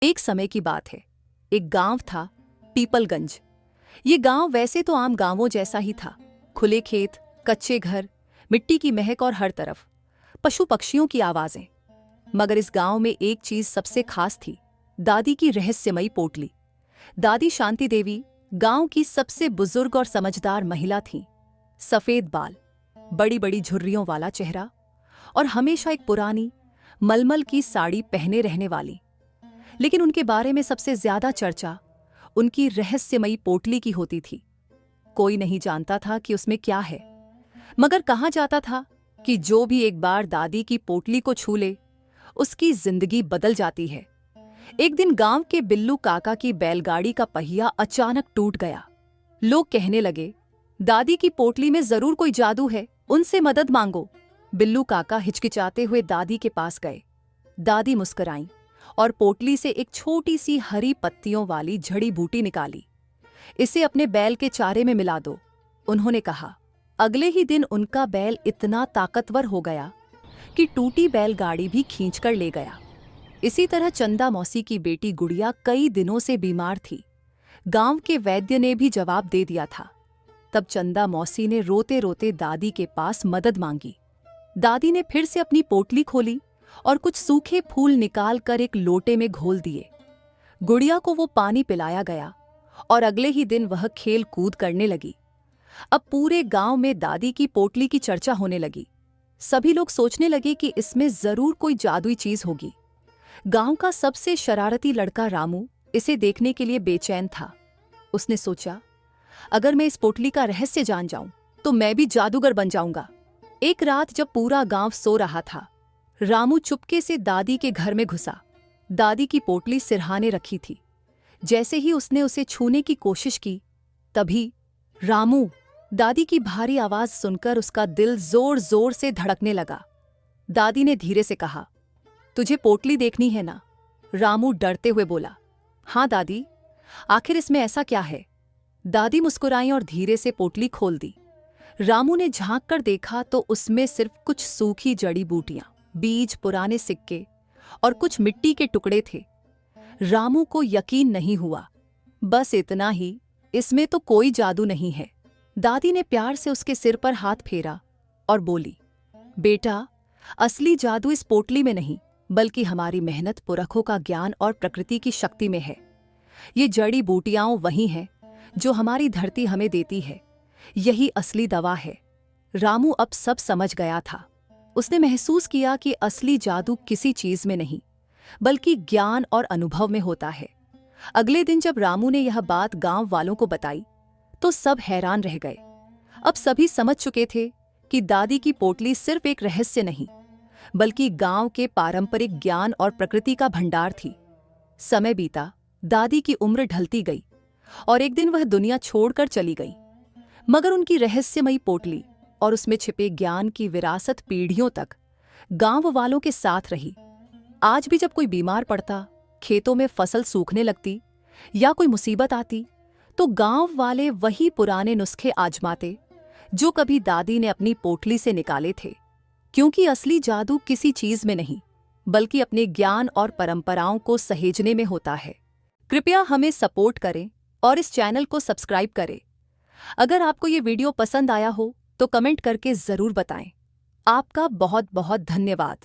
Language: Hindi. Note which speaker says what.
Speaker 1: एक समय की बात है। एक गांव था, पीपलगंज। ये गांव वैसे तो आम गांवों जैसा ही था। खुले खेत, कच्चे घर, मिट्टी की महक और हर तरफ पशु पक्षियों की आवाजें। मगर इस गांव में एक चीज सबसे खास थी, दादी की रहस्यमयी पोटली। दादी शांति देवी गांव की सबसे बुजुर्ग और समझदार महिला थीं। सफेद बाल, बड़ी बड़ी झुर्रियों वाला चेहरा और हमेशा एक पुरानी मलमल की साड़ी पहने रहने वाली। लेकिन उनके बारे में सबसे ज्यादा चर्चा उनकी रहस्यमयी पोटली की होती थी। कोई नहीं जानता था कि उसमें क्या है, मगर कहा जाता था कि जो भी एक बार दादी की पोटली को छू ले, उसकी जिंदगी बदल जाती है। एक दिन गांव के बिल्लू काका की बैलगाड़ी का पहिया अचानक टूट गया। लोग कहने लगे, दादी की पोटली में जरूर कोई जादू है, उनसे मदद मांगो। बिल्लू काका हिचकिचाते हुए दादी के पास गए। दादी मुस्कुराईं और पोटली से एक छोटी सी हरी पत्तियों वाली जड़ी बूटी निकाली। इसे अपने बैल के चारे में मिला दो, उन्होंने कहा। अगले ही दिन उनका बैल इतना ताकतवर हो गया कि टूटी बैलगाड़ी भी खींचकर ले गया। इसी तरह चंदा मौसी की बेटी गुड़िया कई दिनों से बीमार थी। गांव के वैद्य ने भी जवाब दे दिया था। तब चंदा मौसी ने रोते रोते दादी के पास मदद मांगी। दादी ने फिर से अपनी पोटली खोली और कुछ सूखे फूल निकालकर एक लोटे में घोल दिए। गुड़िया को वो पानी पिलाया गया और अगले ही दिन वह खेल कूद करने लगी। अब पूरे गांव में दादी की पोटली की चर्चा होने लगी। सभी लोग सोचने लगे कि इसमें जरूर कोई जादुई चीज होगी। गांव का सबसे शरारती लड़का रामू इसे देखने के लिए बेचैन था। उसने सोचा, अगर मैं इस पोटली का रहस्य जान जाऊं तो मैं भी जादूगर बन जाऊंगा। एक रात जब पूरा गांव सो रहा था, रामू चुपके से दादी के घर में घुसा। दादी की पोटली सिरहाने रखी थी। जैसे ही उसने उसे छूने की कोशिश की, तभी रामू, दादी की भारी आवाज सुनकर उसका दिल जोर जोर से धड़कने लगा। दादी ने धीरे से कहा, तुझे पोटली देखनी है ना? रामू डरते हुए बोला, हाँ दादी, आखिर इसमें ऐसा क्या है? दादी मुस्कुराईं और धीरे से पोटली खोल दी। रामू ने झांक कर देखा तो उसमें सिर्फ कुछ सूखी जड़ी बूटियां, बीज, पुराने सिक्के और कुछ मिट्टी के टुकड़े थे। रामू को यकीन नहीं हुआ। बस इतना ही, इसमें तो कोई जादू नहीं है। दादी ने प्यार से उसके सिर पर हाथ फेरा और बोली, बेटा, असली जादू इस पोटली में नहीं, बल्कि हमारी मेहनत, पुरखों का ज्ञान और प्रकृति की शक्ति में है। ये जड़ी बूटियां वही हैं जो हमारी धरती हमें देती है। यही असली दवा है। रामू अब सब समझ गया था। उसने महसूस किया कि असली जादू किसी चीज में नहीं, बल्कि ज्ञान और अनुभव में होता है। अगले दिन जब रामू ने यह बात गांव वालों को बताई तो सब हैरान रह गए। अब सभी समझ चुके थे कि दादी की पोटली सिर्फ एक रहस्य नहीं, बल्कि गांव के पारंपरिक ज्ञान और प्रकृति का भंडार थी। समय बीता, दादी की उम्र ढलती गई और एक दिन वह दुनिया छोड़कर चली गई। मगर उनकी रहस्यमयी पोटली और उसमें छिपे ज्ञान की विरासत पीढ़ियों तक गांव वालों के साथ रही। आज भी जब कोई बीमार पड़ता, खेतों में फसल सूखने लगती या कोई मुसीबत आती, तो गांव वाले वही पुराने नुस्खे आजमाते जो कभी दादी ने अपनी पोटली से निकाले थे। क्योंकि असली जादू किसी चीज में नहीं, बल्कि अपने ज्ञान और परंपराओं को सहेजने में होता है। कृपया हमें सपोर्ट करें और इस चैनल को सब्सक्राइब करें। अगर आपको ये वीडियो पसंद आया हो तो कमेंट करके जरूर बताएं। आपका बहुत बहुत धन्यवाद।